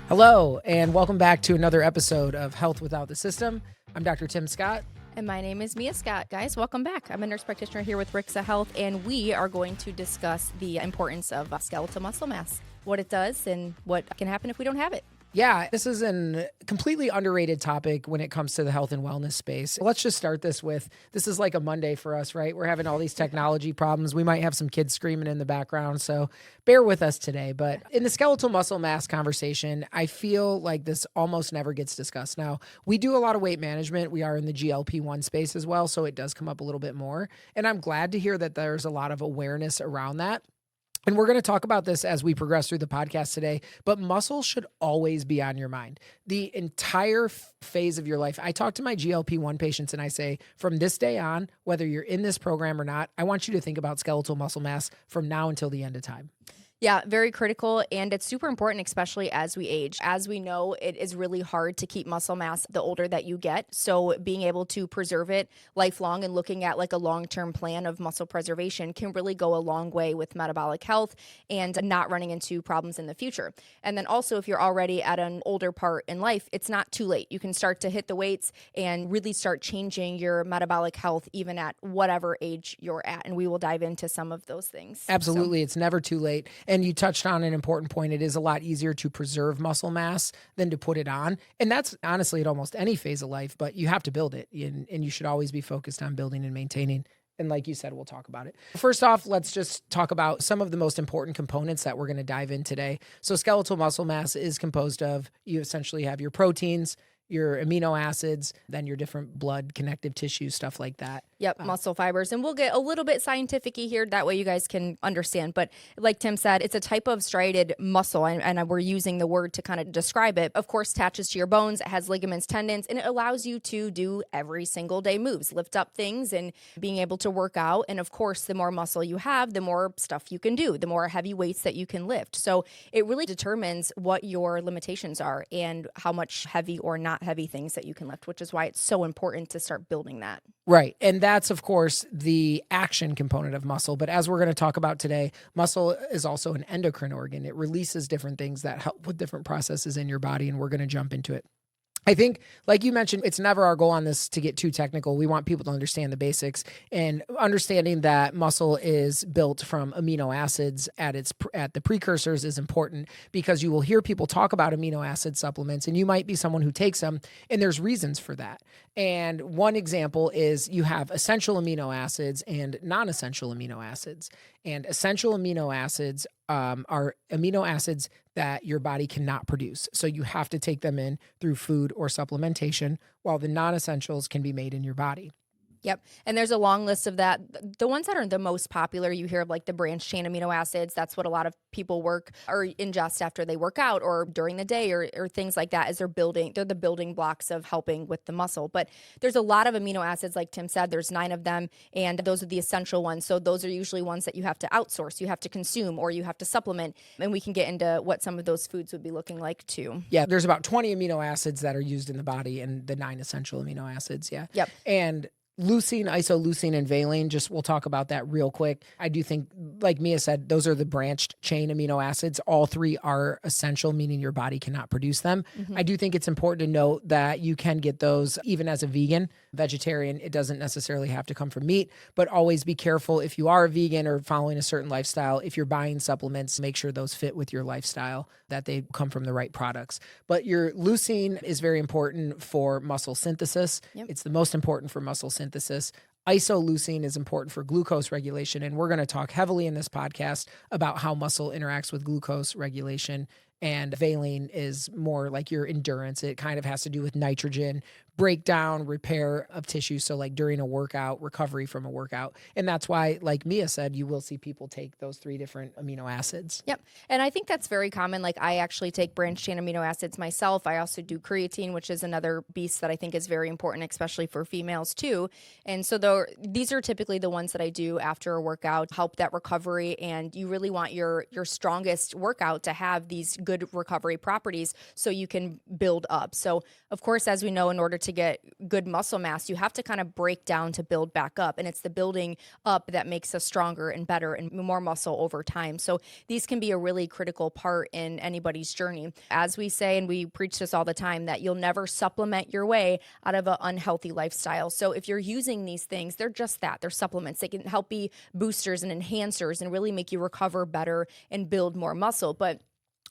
Hello, and welcome back to another episode of Health Without the System. I'm Dr. Tim Scott. And my name is Mia Scott. Guys, welcome back. I'm a nurse practitioner here with Rixa Health, and we are going to discuss the importance of skeletal muscle mass, what it does, and what can happen if we don't have it. Yeah, this is a completely underrated topic when it comes to the health and wellness space. Let's just start this is like a Monday for us, right? We're having all these technology problems. We might have some kids screaming in the background, so bear with us today. But in the skeletal muscle mass conversation, I feel like this almost never gets discussed. Now, we do a lot of weight management. We are in the GLP-1 space as well, so it does come up a little bit more. And I'm glad to hear that there's a lot of awareness around that. And we're going to talk about this as we progress through the podcast today, but muscle should always be on your mind. The entire phase of your life. I talk to my GLP-1 patients and I say, from this day on, whether you're in this program or not, I want you to think about skeletal muscle mass from now until the end of time. Yeah, very critical, and it's super important, especially as we age. As we know, it is really hard to keep muscle mass the older that you get. So being able to preserve it lifelong and looking at like a long-term plan of muscle preservation can really go a long way with metabolic health and not running into problems in the future. And then also, if you're already at an older part in life, it's not too late. You can start to hit the weights and really start changing your metabolic health even at whatever age you're at. And we will dive into some of those things. Absolutely. It's never too late. And you touched on an important point. It is a lot easier to preserve muscle mass than to put it on. And that's honestly at almost any phase of life, but you have to build it. And you should always be focused on building and maintaining. And like you said, we'll talk about it. First off, let's just talk about some of the most important components that we're going to dive in today. So skeletal muscle mass is composed of, you essentially have your proteins, your amino acids, then your different blood connective tissue, stuff like that. Yep, muscle fibers. And we'll get a little bit scientific-y here. That way you guys can understand. But like Tim said, it's a type of striated muscle, and we're using the word to kind of describe it. Of course, attaches to your bones. It has ligaments, tendons, and it allows you to do every single day moves, lift up things and being able to work out. And of course, the more muscle you have, the more stuff you can do, the more heavy weights that you can lift. So it really determines what your limitations are and how much heavy or not heavy things that you can lift, which is why it's so important to start building that. Right. And that's, of course, the action component of muscle. But as we're going to talk about today, muscle is also an endocrine organ. It releases different things that help with different processes in your body, and we're going to jump into it. I think, like you mentioned, it's never our goal on this to get too technical. We want people to understand the basics, and understanding that muscle is built from amino acids at the precursors is important, because you will hear people talk about amino acid supplements, and you might be someone who takes them, and there's reasons for that. And one example is you have essential amino acids and non-essential amino acids. And essential amino acids are amino acids that your body cannot produce. So you have to take them in through food or supplementation, while the non-essentials can be made in your body. Yep. And there's a long list of that. The ones that are the most popular, you hear of like the branched chain amino acids. That's what a lot of people work or ingest after they work out or during the day or things like that, as they're the building blocks of helping with the muscle. But there's a lot of amino acids, like Tim said, there's 9 of them, and those are the essential ones. So those are usually ones that you have to outsource, you have to consume, or you have to supplement. And we can get into what some of those foods would be looking like too. Yeah, there's about 20 amino acids that are used in the body, and the 9 essential amino acids. Yeah. Yep. And leucine, isoleucine, and valine, we'll talk about that real quick. I do think, like Mia said, those are the branched chain amino acids. All 3 are essential, meaning your body cannot produce them. Mm-hmm. I do think it's important to note that you can get those even as a vegetarian. It doesn't necessarily have to come from meat, but always be careful if you are a vegan or following a certain lifestyle. If you're buying supplements, make sure those fit with your lifestyle, that they come from the right products. But your leucine is very important for muscle synthesis. Yep. It's the most important for muscle synthesis. Isoleucine is important for glucose regulation, and we're going to talk heavily in this podcast about how muscle interacts with glucose regulation. And valine is more like your endurance. It kind of has to do with nitrogen, breakdown, repair of tissue. So like during a workout, recovery from a workout. And that's why, like Mia said, you will see people take those 3 different amino acids. Yep. And I think that's very common. Like I actually take branched chain amino acids myself. I also do creatine, which is another beast that I think is very important, especially for females too. And so these are typically the ones that I do after a workout, help that recovery. And you really want your strongest workout to have these good good recovery properties so you can build up. So of course, as we know, in order to get good muscle mass, you have to kind of break down to build back up. And it's the building up that makes us stronger and better and more muscle over time. So these can be a really critical part in anybody's journey. As we say, and we preach this all the time, that you'll never supplement your way out of an unhealthy lifestyle. So if you're using these things, they're just that. They're supplements. They can help be boosters and enhancers and really make you recover better and build more muscle. But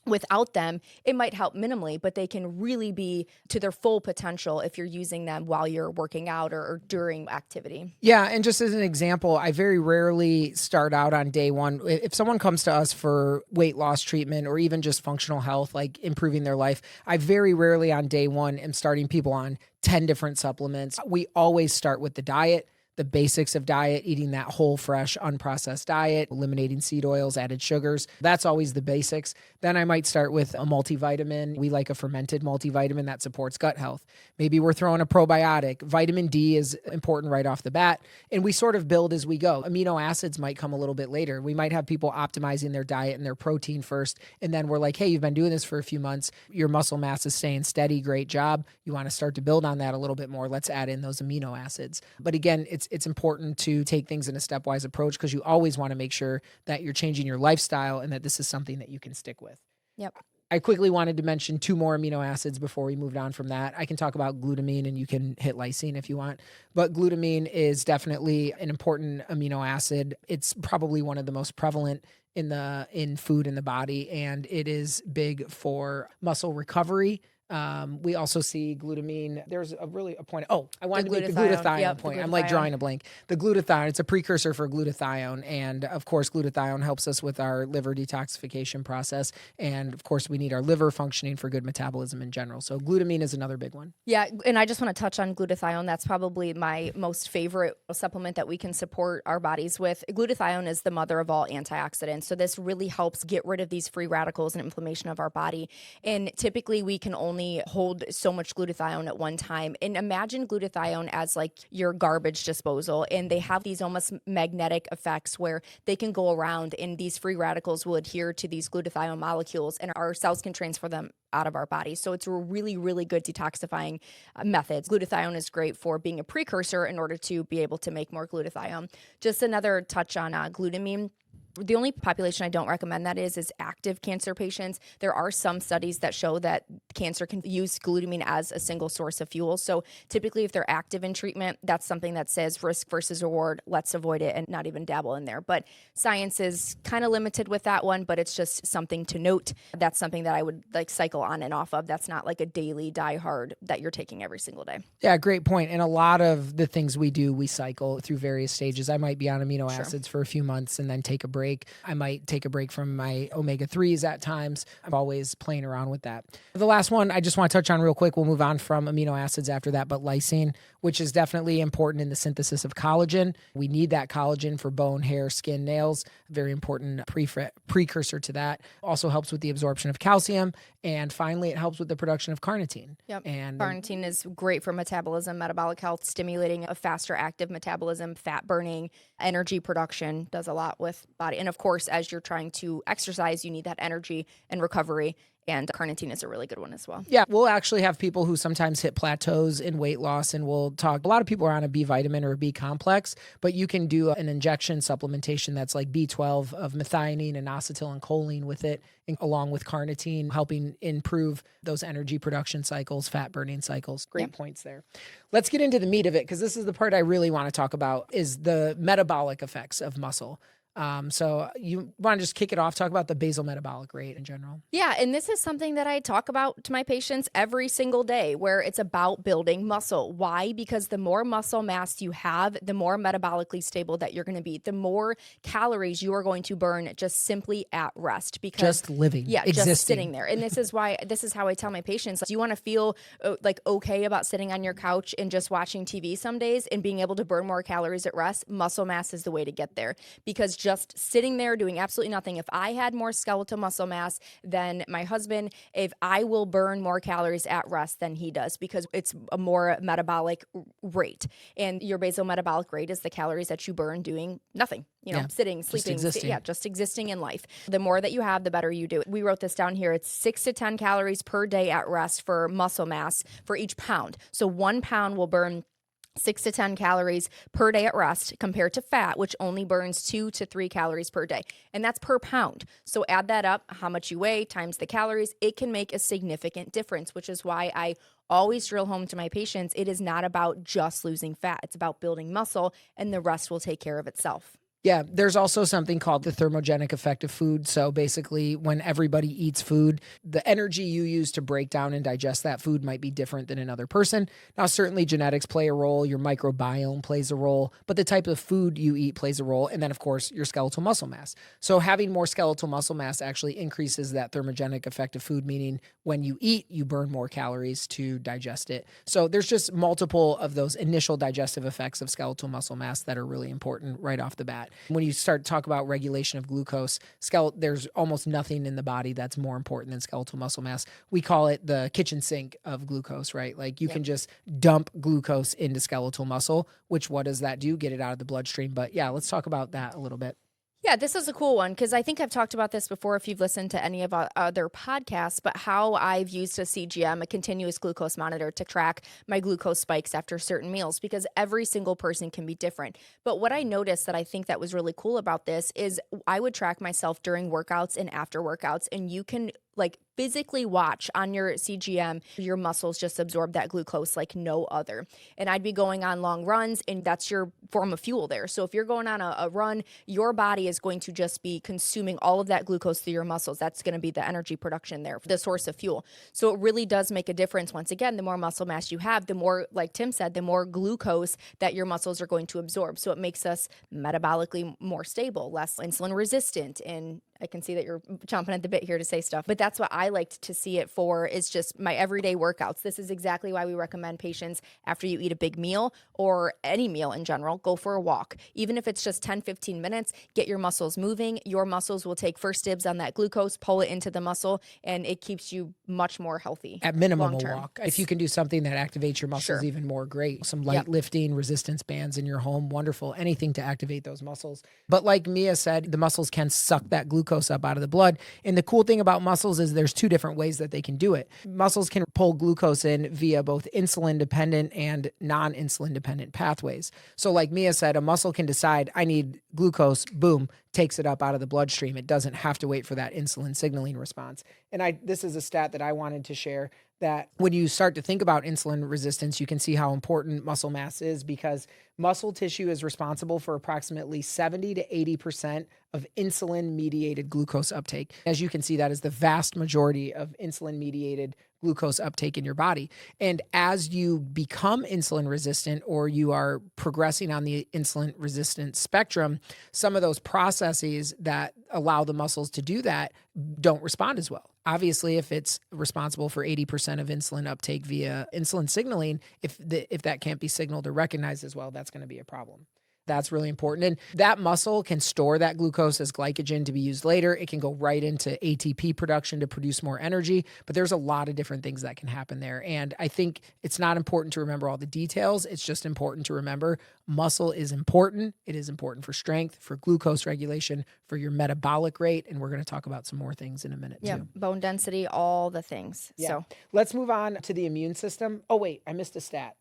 without them, it might help minimally, but they can really be to their full potential if you're using them while you're working out or during activity. Yeah. And just as an example, I very rarely start out on day one. If someone comes to us for weight loss treatment or even just functional health, like improving their life, I very rarely on day one am starting people on 10 different supplements. We always start with the diet. The basics of diet, eating that whole, fresh, unprocessed diet, eliminating seed oils, added sugars. That's always the basics. Then I might start with a multivitamin. We like a fermented multivitamin that supports gut health. Maybe we're throwing a probiotic. Vitamin D is important right off the bat. And we sort of build as we go. Amino acids might come a little bit later. We might have people optimizing their diet and their protein first. And then we're like, hey, you've been doing this for a few months. Your muscle mass is staying steady. Great job. You want to start to build on that a little bit more. Let's add in those amino acids. But again, it's important to take things in a stepwise approach because you always want to make sure that you're changing your lifestyle and that this is something that you can stick with. Yep. I quickly wanted to mention 2 more amino acids before we moved on from that. I can talk about glutamine and you can hit lysine if you want. But glutamine is definitely an important amino acid. It's probably one of the most prevalent in food in the body, and it is big for muscle recovery. We also see glutamine. There's a point. Oh, I wanted to make the glutathione point. I'm like drawing a blank. The glutathione, it's a precursor for glutathione. And of course, glutathione helps us with our liver detoxification process. And of course, we need our liver functioning for good metabolism in general. So glutamine is another big one. Yeah. And I just want to touch on glutathione. That's probably my most favorite supplement that we can support our bodies with. Glutathione is the mother of all antioxidants. So this really helps get rid of these free radicals and inflammation of our body. And typically we can only hold so much glutathione at one time. And imagine glutathione as like your garbage disposal. And they have these almost magnetic effects where they can go around and these free radicals will adhere to these glutathione molecules and our cells can transfer them out of our body. So it's a really, really good detoxifying method. Glutathione is great for being a precursor in order to be able to make more glutathione. Just another touch on glutamine. The only population I don't recommend that is active cancer patients. There are some studies that show that cancer can use glutamine as a single source of fuel. So typically if they're active in treatment, that's something that says risk versus reward, let's avoid it and not even dabble in there. But science is kind of limited with that one, but it's just something to note. That's something that I would like cycle on and off of. That's not like a daily die hard that you're taking every single day. Yeah, great point. And a lot of the things we do, we cycle through various stages. I might be on amino acids for a few months and then take a break. I might take a break from my omega-3s at times. I'm always playing around with that. The last one I just want to touch on real quick. We'll move on from amino acids after that, but lysine, which is definitely important in the synthesis of collagen. We need that collagen for bone, hair, skin, nails. Very important precursor to that. Also helps with the absorption of calcium. And finally, it helps with the production of carnitine. Yep. And carnitine is great for metabolism, metabolic health, stimulating a faster active metabolism, fat burning, energy production, does a lot with body. And of course, as you're trying to exercise, you need that energy and recovery. And carnitine is a really good one as well. Yeah, we'll actually have people who sometimes hit plateaus in weight loss, and we'll talk. A lot of people are on a B vitamin or a B complex, but you can do an injection supplementation that's like B12 of methionine and inositol and choline with it, along with carnitine, helping improve those energy production cycles, fat burning cycles. Great points there. Let's get into the meat of it, because this is the part I really want to talk about, is the metabolic effects of muscle. So you want to just kick it off, talk about the basal metabolic rate in general. Yeah. And this is something that I talk about to my patients every single day, where it's about building muscle. Why? Because the more muscle mass you have, the more metabolically stable that you're going to be, the more calories you are going to burn just simply at rest. Because just living, existing. Just sitting there. And this is how I tell my patients, like, do you want to feel like okay about sitting on your couch and just watching TV some days and being able to burn more calories at rest? Muscle mass is the way to get there, because just sitting there doing absolutely nothing. If I had more skeletal muscle mass than my husband, if I will burn more calories at rest than he does, because it's a more metabolic rate. And your basal metabolic rate is the calories that you burn doing nothing, sitting, sleeping, just existing in life. The more that you have, the better you do. We wrote this down here. It's 6 to 10 calories per day at rest for muscle mass for each pound. So 1 pound will burn 6 to 10 calories per day at rest compared to fat, which only burns 2 to 3 calories per day. And that's per pound. So add that up, how much you weigh times the calories, it can make a significant difference, which is why I always drill home to my patients, it is not about just losing fat. It's about building muscle, and the rest will take care of itself. Yeah, there's also something called the thermogenic effect of food. So basically, when everybody eats food, the energy you use to break down and digest that food might be different than another person. Now, certainly genetics play a role, your microbiome plays a role, but the type of food you eat plays a role. And then, of course, your skeletal muscle mass. So having more skeletal muscle mass actually increases that thermogenic effect of food, meaning when you eat, you burn more calories to digest it. So there's just multiple of those initial digestive effects of skeletal muscle mass that are really important right off the bat. When you start to talk about regulation of glucose, there's almost nothing in the body that's more important than skeletal muscle mass. We call it the kitchen sink of glucose, right? Like you can just dump glucose into skeletal muscle, which what does that do? Get it out of the bloodstream. But yeah, let's talk about that a little bit. Yeah, this is a cool one because I think I've talked about this before if you've listened to any of our other podcasts, but how I've used a CGM, a continuous glucose monitor, to track my glucose spikes after certain meals, because every single person can be different. But what I noticed that I think that was really cool about this is I would track myself during workouts and after workouts, and you can physically watch on your CGM, your muscles just absorb that glucose like no other. And I'd be going on long runs, and that's your form of fuel there. So if you're going on a run, your body is going to just be consuming all of that glucose through your muscles. That's going to be the energy production there, the source of fuel. So it really does make a difference. Once again, the more muscle mass you have, the more, like Tim said, the more glucose that your muscles are going to absorb. So it makes us metabolically more stable, less insulin resistant. And I can see that you're chomping at the bit here to say stuff, but that's what I liked to see it for, is just my everyday workouts. This is exactly why we recommend patients, after you eat a big meal or any meal in general, go for a walk. Even if it's just 10, 15 minutes, get your muscles moving. Your muscles will take first dibs on that glucose, pull it into the muscle, and it keeps you much more healthy. At minimum, a walk. If you can do something that activates your muscles even more, great. Some light lifting, resistance bands in your home, wonderful. Anything to activate those muscles. But like Mia said, the muscles can suck that glucose up out of the blood. And the cool thing about muscles is there's 2 different ways that they can do it. Muscles can pull glucose in via both insulin dependent and non-insulin dependent pathways. So like Mia said, a muscle can decide, I need glucose, boom, takes it up out of the bloodstream. It doesn't have to wait for that insulin signaling response. And this is a stat that I wanted to share, that when you start to think about insulin resistance, you can see how important muscle mass is, because muscle tissue is responsible for approximately 70 to 80% of insulin-mediated glucose uptake. As you can see, that is the vast majority of insulin-mediated glucose uptake in your body. And as you become insulin resistant, or you are progressing on the insulin resistant spectrum, some of those processes that allow the muscles to do that don't respond as well. Obviously, if it's responsible for 80% of insulin uptake via insulin signaling, if that can't be signaled or recognized as well, that's going to be a problem. That's really important. And that muscle can store that glucose as glycogen to be used later. It can go right into ATP production to produce more energy, but there's a lot of different things that can happen there. And I think it's not important to remember all the details. It's just important to remember muscle is important. It is important for strength, for glucose regulation, for your metabolic rate. And we're going to talk about some more things in a minute too. Bone density, all the things. Yeah. So let's move on to the immune system. Oh, wait, I missed a stat.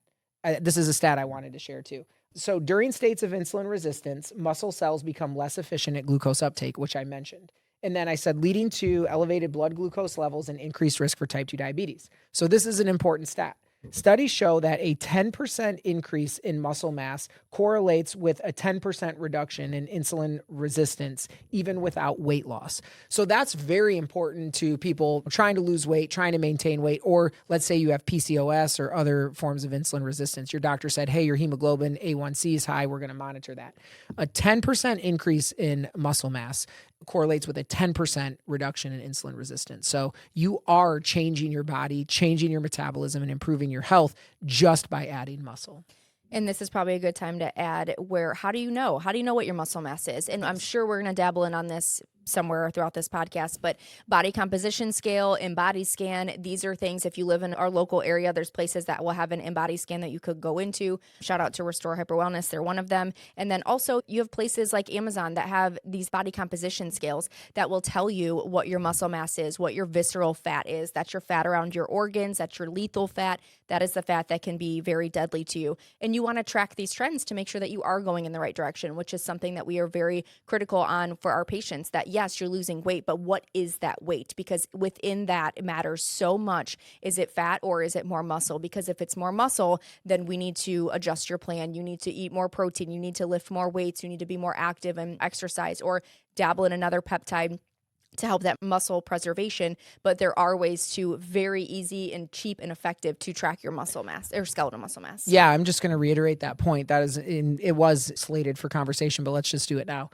This is a stat I wanted to share too. So during states of insulin resistance, muscle cells become less efficient at glucose uptake, which I mentioned. And then I said, leading to elevated blood glucose levels and increased risk for type 2 diabetes. So this is an important stat. Studies show that a 10% increase in muscle mass correlates with a 10% reduction in insulin resistance, even without weight loss. So that's very important to people trying to lose weight, trying to maintain weight, or let's say you have PCOS or other forms of insulin resistance. Your doctor said, hey, your hemoglobin A1C is high. We're going to monitor that. A 10% increase in muscle mass correlates with a 10% reduction in insulin resistance. So you are changing your body, changing your metabolism, and improving your health just by adding muscle. And this is probably a good time to add how do you know? How do you know what your muscle mass is? And I'm sure we're going to dabble in on this somewhere throughout this podcast, but body composition scale, InBody scan, these are things, if you live in our local area, there's places that will have an InBody scan that you could go into. Shout out to Restore Hyper Wellness. They're one of them. And then also you have places like Amazon that have these body composition scales that will tell you what your muscle mass is, what your visceral fat is. That's your fat around your organs. That's your lethal fat. That is the fat that can be very deadly to you. And you want to track these trends to make sure that you are going in the right direction, which is something that we are very critical on for our patients, that yes, you're losing weight, but what is that weight? Because within that, it matters so much. Is it fat or is it more muscle? Because if it's more muscle, then we need to adjust your plan. You need to eat more protein. You need to lift more weights. You need to be more active and exercise or dabble in another peptide to help that muscle preservation. But there are ways to very easy and cheap and effective to track your muscle mass or skeletal muscle mass. Yeah, I'm just going to reiterate that point. It was slated for conversation, but let's just do it now.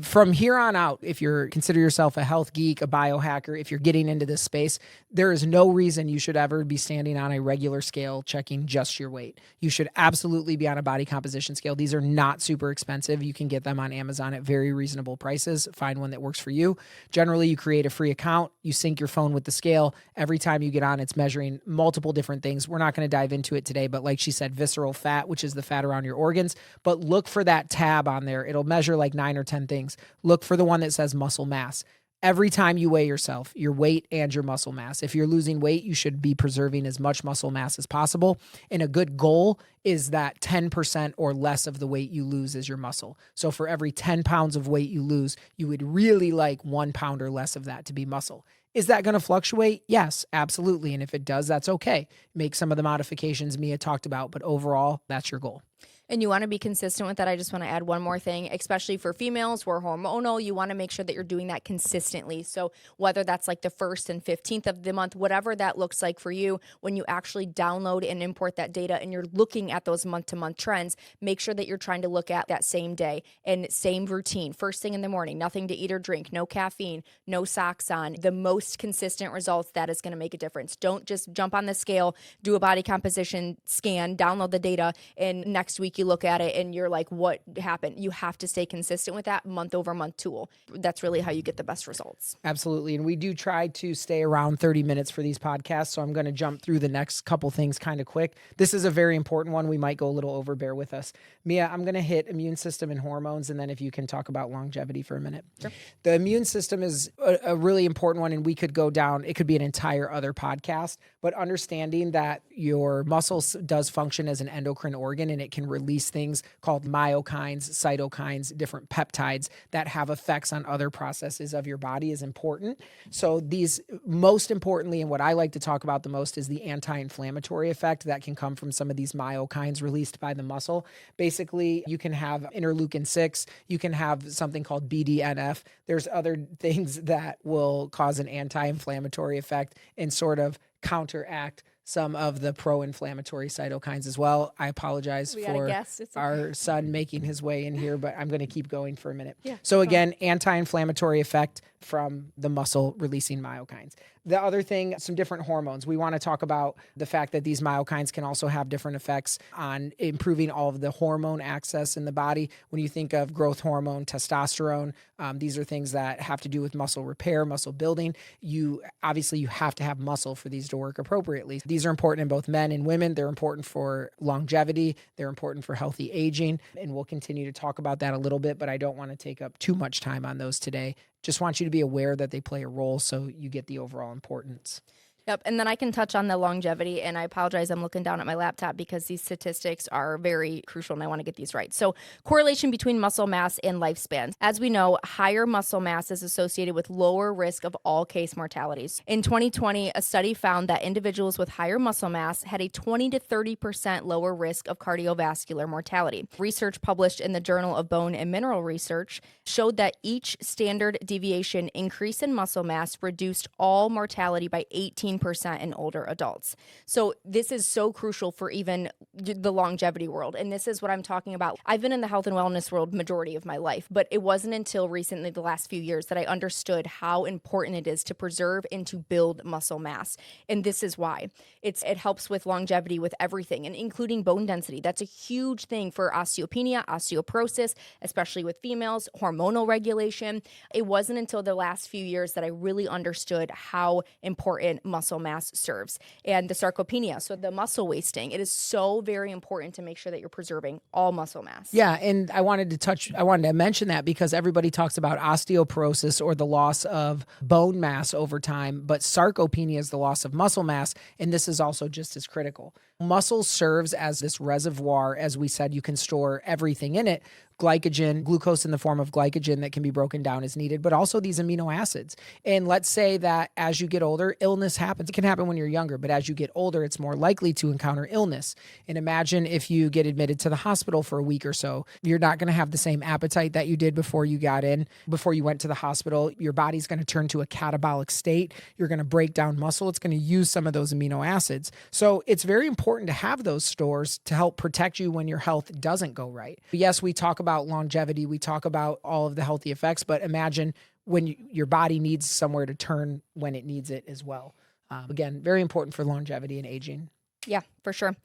From here on out, if you consider yourself a health geek, a biohacker, if you're getting into this space, there is no reason you should ever be standing on a regular scale checking just your weight. You should absolutely be on a body composition scale. These are not super expensive. You can get them on Amazon at very reasonable prices. Find one that works for you. Generally, you create a free account, you sync your phone with the scale. Every time you get on, it's measuring multiple different things. We're not going to dive into it today, but like she said, visceral fat, which is the fat around your organs. But look for that tab on there. It'll measure like 9 or 10 things. Look for the one that says muscle mass. Every time you weigh yourself, your weight and your muscle mass. If you're losing weight, you should be preserving as much muscle mass as possible. And a good goal is that 10% or less of the weight you lose is your muscle. So for every 10 pounds of weight you lose, you would really like 1 pound or less of that to be muscle. Is that going to fluctuate? Yes, absolutely. And if it does, that's okay. Make some of the modifications Mia talked about, but overall, that's your goal. And you want to be consistent with that. I just want to add one more thing, especially for females who are hormonal. You want to make sure that you're doing that consistently. So whether that's like the 1st and 15th of the month, whatever that looks like for you, when you actually download and import that data and you're looking at those month-to-month trends, make sure that you're trying to look at that same day and same routine. First thing in the morning, nothing to eat or drink, no caffeine, no socks on. The most consistent results, that is going to make a difference. Don't just jump on the scale, do a body composition scan, download the data, and next week you look at it and you're like, what happened? You have to stay consistent with that month over month tool. That's really how you get the best results. Absolutely. And we do try to stay around 30 minutes for these podcasts. So I'm going to jump through the next couple things kind of quick. This is a very important one. We might go a little over, bear with us. Mia, I'm going to hit immune system and hormones. And then if you can talk about longevity for a minute. Sure. The immune system is a really important one. And we could go down, it could be an entire other podcast, but understanding that your muscles does function as an endocrine organ and it can release things called myokines, cytokines, different peptides that have effects on other processes of your body is important. So these, most importantly, and what I like to talk about the most is the anti-inflammatory effect that can come from some of these myokines released by the muscle. Basically, you can have interleukin 6, you can have something called BDNF. There's other things that will cause an anti-inflammatory effect and sort of counteract some of the pro-inflammatory cytokines as well. I apologize for our son making his way in here, but I'm going to keep going for a minute. Yeah, so again, anti-inflammatory effect from the muscle releasing myokines. The other thing, some different hormones. We want to talk about the fact that these myokines can also have different effects on improving all of the hormone access in the body. When you think of growth hormone, testosterone, these are things that have to do with muscle repair, muscle building. You have to have muscle for these to work appropriately. These are important in both men and women. They're important for longevity. They're important for healthy aging. And we'll continue to talk about that a little bit, but I don't want to take up too much time on those today. Just want you to be aware that they play a role so you get the overall importance. Yep. And then I can touch on the longevity. And I apologize, I'm looking down at my laptop because these statistics are very crucial and I want to get these right. So correlation between muscle mass and lifespan. As we know, higher muscle mass is associated with lower risk of all case mortalities. In 2020, a study found that individuals with higher muscle mass had a 20 to 30% lower risk of cardiovascular mortality. Research published in the Journal of Bone and Mineral Research showed that each standard deviation increase in muscle mass reduced all mortality by 18% 15% in older adults. So this is so crucial for even the longevity world. And this is what I'm talking about. I've been in the health and wellness world majority of my life, but it wasn't until recently, the last few years, that I understood how important it is to preserve and to build muscle mass. And this is why. It helps with longevity, with everything, and including bone density. That's a huge thing for osteopenia, osteoporosis, especially with females, hormonal regulation. It wasn't until the last few years that I really understood how important muscle mass serves. And the sarcopenia, so the muscle wasting, it is so very important to make sure that you're preserving all muscle mass. Yeah, and I wanted to mention that because everybody talks about osteoporosis or the loss of bone mass over time, but sarcopenia is the loss of muscle mass, and this is also just as critical. Muscle serves as this reservoir. As we said, you can store everything in it. Glycogen, glucose in the form of glycogen that can be broken down is needed, but also these amino acids. And let's say that as you get older, illness happens. It can happen when you're younger, but as you get older, it's more likely to encounter illness. And imagine if you get admitted to the hospital for a week or so, you're not going to have the same appetite that you did before you went to the hospital. Your body's going to turn to a catabolic state. You're going to break down muscle. It's going to use some of those amino acids. So it's very important to have those stores to help protect you when your health doesn't go right. Yes, we talk about longevity, we talk about all of the healthy effects, but imagine when your body needs somewhere to turn when it needs it as well. Again, very important for longevity and aging. Yeah, for sure.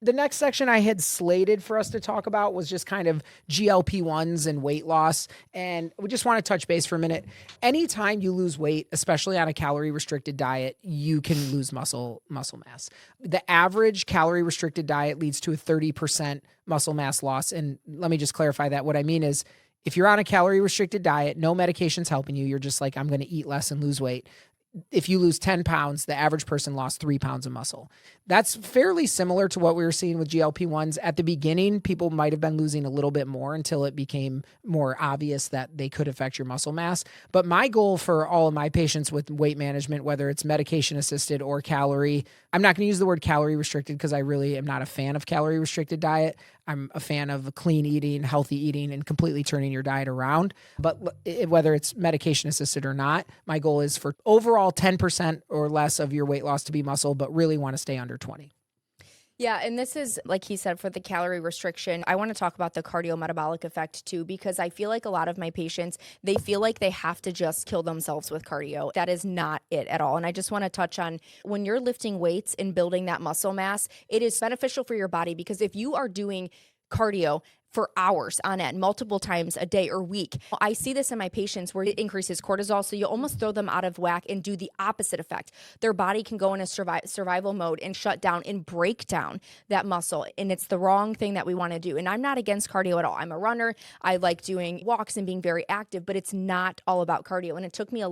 The next section I had slated for us to talk about was just kind of GLP-1s and weight loss. And we just want to touch base for a minute. Anytime you lose weight, especially on a calorie restricted diet, you can lose muscle mass. The average calorie restricted diet leads to a 30% muscle mass loss. And let me just clarify that. What I mean is, if you're on a calorie restricted diet, no medication's helping you, you're just like, I'm going to eat less and lose weight. If you lose 10 pounds, the average person lost 3 pounds of muscle. That's fairly similar to what we were seeing with GLP-1s. At the beginning, people might have been losing a little bit more until it became more obvious that they could affect your muscle mass. But my goal for all of my patients with weight management, whether it's medication assisted or calorie, I'm not going to use the word calorie restricted because I really am not a fan of calorie restricted diet. I'm a fan of clean eating, healthy eating, and completely turning your diet around. But whether it's medication assisted or not, my goal is for overall 10% or less of your weight loss to be muscle, but really want to stay under 20. Yeah, and this is, like he said, for the calorie restriction. I want to talk about the cardiometabolic effect too, because I feel like a lot of my patients, they feel like they have to just kill themselves with cardio. That is not it at all. And I just want to touch on, when you're lifting weights and building that muscle mass, it is beneficial for your body, because if you are doing cardio for hours on end, multiple times a day or week. I see this in my patients where it increases cortisol, so you almost throw them out of whack and do the opposite effect. Their body can go in a survival mode and shut down and break down that muscle, and it's the wrong thing that we want to do. And I'm not against cardio at all. I'm a runner. I like doing walks and being very active, but it's not all about cardio. And it took me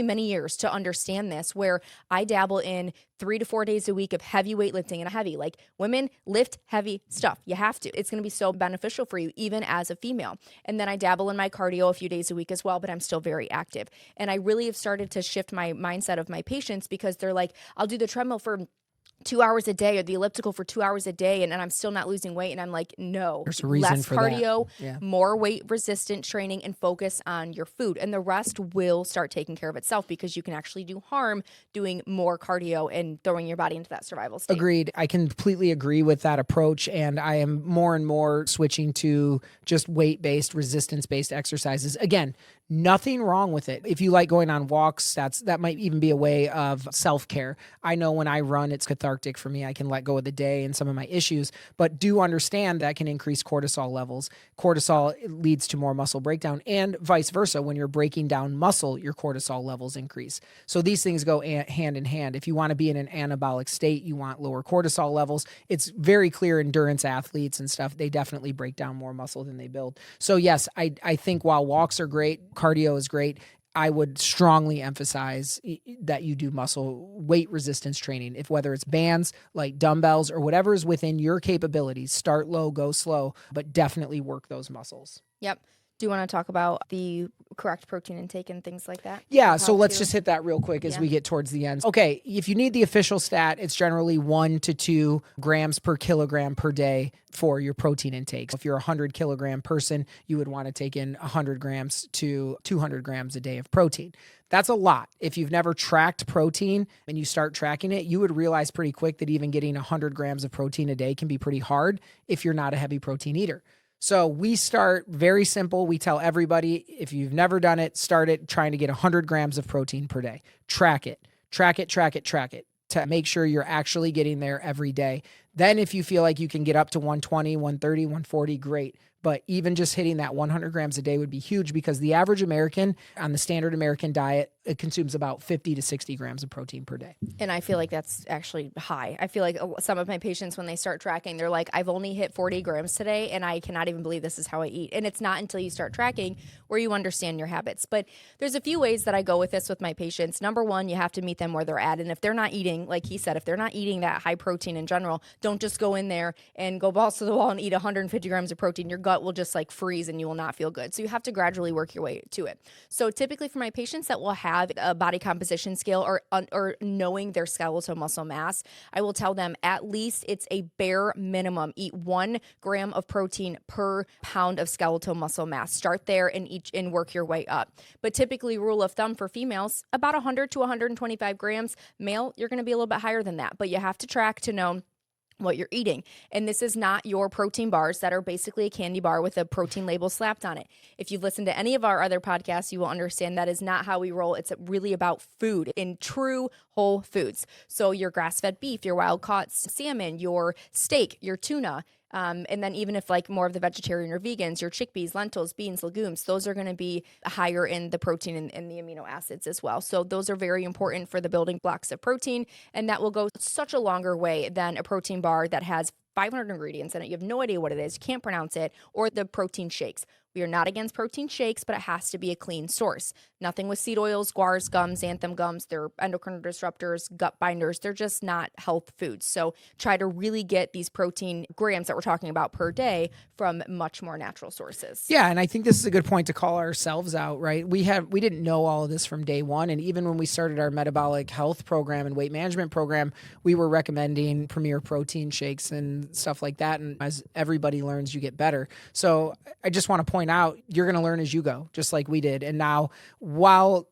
many years to understand this, where I dabble in 3 to 4 days a week of heavy weightlifting, and heavy, like, women lift heavy stuff. You have to. It's going to be so beneficial for you, even as a female. And then I dabble in my cardio a few days a week as well, but I'm still very active. And I really have started to shift my mindset of my patients, because they're like, I'll do the treadmill for 2 hours a day or the elliptical for 2 hours a day, and I'm still not losing weight. And I'm like, no, there's a reason less for cardio, that. Yeah. more weight resistant training, and focus on your food. And the rest will start taking care of itself, because you can actually do harm doing more cardio and throwing your body into that survival state. Agreed. I completely agree with that approach. And I am more and more switching to just weight-based, resistance-based exercises. Again, nothing wrong with it. If you like going on walks, that might even be a way of self-care. I know when I run, it's cathartic for me. I can let go of the day and some of my issues, but do understand that can increase cortisol levels. Cortisol leads to more muscle breakdown, and vice versa. When you're breaking down muscle, your cortisol levels increase. So these things go hand in hand. If you want to be in an anabolic state, you want lower cortisol levels. It's very clear, endurance athletes and stuff, they definitely break down more muscle than they build. So yes, I think while walks are great, cardio is great, I would strongly emphasize that you do muscle weight resistance training. Whether it's bands, like dumbbells, or whatever is within your capabilities, start low, go slow, but definitely work those muscles. Yep. Do you want to talk about the correct protein intake and things like that? Yeah, so let's just hit that real quick as we get towards the end. Okay, if you need the official stat, it's generally 1 to 2 grams per kilogram per day for your protein intake. If you're a 100 kilogram person, you would want to take in 100 grams to 200 grams a day of protein. That's a lot. If you've never tracked protein and you start tracking it, you would realize pretty quick that even getting 100 grams of protein a day can be pretty hard if you're not a heavy protein eater. So we start very simple. We tell everybody, if you've never done it, start it trying to get 100 grams of protein per day. Track it to make sure you're actually getting there every day. Then if you feel like you can get up to 120, 130, 140, great. But even just hitting that 100 grams a day would be huge because the average American on the standard American diet, it consumes about 50 to 60 grams of protein per day. And I feel like that's actually high. I feel like some of my patients, when they start tracking, they're like, I've only hit 40 grams today and I cannot even believe this is how I eat. And it's not until you start tracking where you understand your habits. But there's a few ways that I go with this with my patients. Number one, you have to meet them where they're at. And if they're not eating, like he said, if they're not eating that high protein in general, don't just go in there and go balls to the wall and eat 150 grams of protein. Your gut will just like freeze and you will not feel good. So you have to gradually work your way to it. So typically for my patients that will have a body composition scale or knowing their skeletal muscle mass, I will tell them at least it's a bare minimum. Eat 1 gram of protein per pound of skeletal muscle mass. Start there and work your way up. But typically, rule of thumb for females, about 100 to 125 grams. Male, you're going to be a little bit higher than that. But you have to track to know what you're eating. And this is not your protein bars that are basically a candy bar with a protein label slapped on it. If you've listened to any of our other podcasts, you will understand that is not how we roll. It's really about food in true whole foods. So your grass-fed beef, your wild-caught salmon, your steak, your tuna, and then even if like more of the vegetarian or vegans, your chickpeas, lentils, beans, legumes, those are going to be higher in the protein and the amino acids as well. So those are very important for the building blocks of protein. And that will go such a longer way than a protein bar that has 500 ingredients in it. You have no idea what it is. You can't pronounce it, or the protein shakes. We are not against protein shakes, but it has to be a clean source. Nothing with seed oils, guars, gums, xanthan gums. They're endocrine disruptors, gut binders. They're just not health foods. So try to really get these protein grams that we're talking about per day from much more natural sources. Yeah, and I think this is a good point to call ourselves out, right? We didn't know all of this from day one, and even when we started our metabolic health program and weight management program, we were recommending Premier protein shakes and stuff like that. And as everybody learns, you get better. So I just want to point out, you're going to learn as you go, just like we did. And now, while,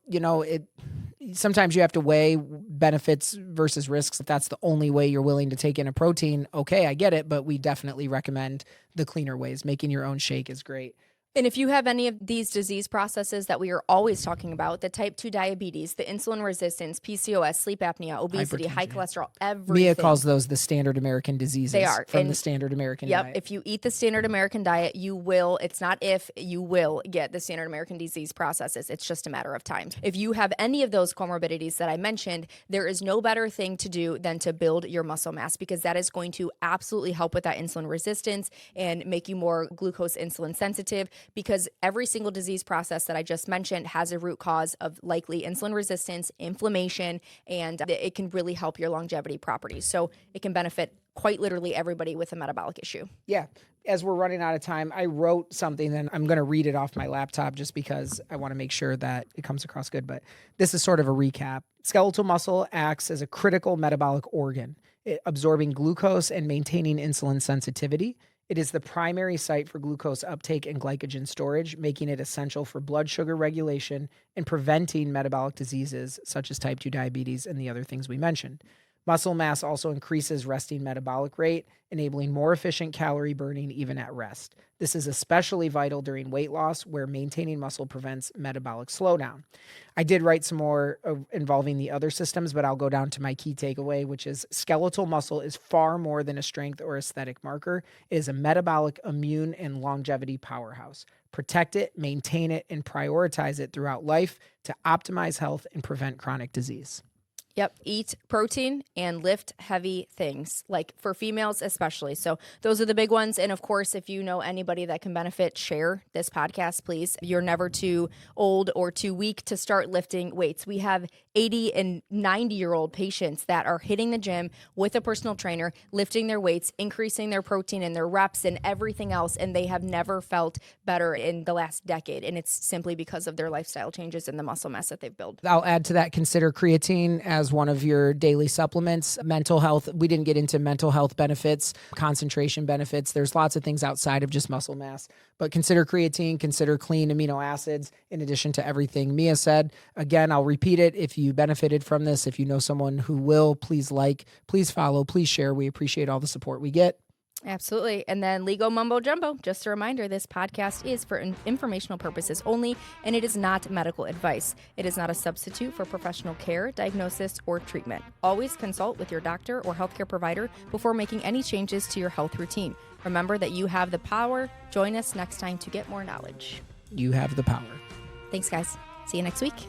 sometimes you have to weigh benefits versus risks. If that's the only way you're willing to take in a protein, okay, I get it. But we definitely recommend the cleaner ways. Making your own shake is great. And if you have any of these disease processes that we are always talking about, the type 2 diabetes, the insulin resistance, PCOS, sleep apnea, obesity, high cholesterol, everything. Mia calls those the standard American diseases. They are. From the standard American diet. Yep. If you eat the standard American diet, you will, it's not if, you will get the standard American disease processes. It's just a matter of time. If you have any of those comorbidities that I mentioned, there is no better thing to do than to build your muscle mass, because that is going to absolutely help with that insulin resistance and make you more glucose insulin sensitive, because every single disease process that I just mentioned has a root cause of likely insulin resistance, inflammation, and it can really help your longevity properties. So it can benefit quite literally everybody with a metabolic issue. Yeah. As we're running out of time, I wrote something and I'm going to read it off my laptop just because I want to make sure that it comes across good. But this is sort of a recap. Skeletal muscle acts as a critical metabolic organ, absorbing glucose and maintaining insulin sensitivity. It is the primary site for glucose uptake and glycogen storage, making it essential for blood sugar regulation and preventing metabolic diseases such as type 2 diabetes and the other things we mentioned. Muscle mass also increases resting metabolic rate, enabling more efficient calorie burning even at rest. This is especially vital during weight loss, where maintaining muscle prevents metabolic slowdown. I did write some more involving the other systems, but I'll go down to my key takeaway, which is skeletal muscle is far more than a strength or aesthetic marker. It is a metabolic, immune, and longevity powerhouse. Protect it, maintain it, and prioritize it throughout life to optimize health and prevent chronic disease. Yep. Eat protein and lift heavy things, like for females especially. So those are the big ones. And of course, if you know anybody that can benefit, share this podcast, please. You're never too old or too weak to start lifting weights. We have 80 and 90-year-old patients that are hitting the gym with a personal trainer, lifting their weights, increasing their protein and their reps and everything else. And they have never felt better in the last decade. And it's simply because of their lifestyle changes and the muscle mass that they've built. I'll add to that, consider creatine as one of your daily supplements. Mental health, we didn't get into mental health benefits, concentration benefits. There's lots of things outside of just muscle mass, but consider creatine, consider clean amino acids in addition to everything Mia said. Again, I'll repeat it. If you benefited from this, if you know someone who will, please like, please follow, please share. We appreciate all the support we get. Absolutely. And then legal mumbo jumbo. Just a reminder, this podcast is for informational purposes only, and it is not medical advice. It is not a substitute for professional care, diagnosis, or treatment. Always consult with your doctor or healthcare provider before making any changes to your health routine. Remember that you have the power. Join us next time to get more knowledge. You have the power. Thanks, guys. See you next week.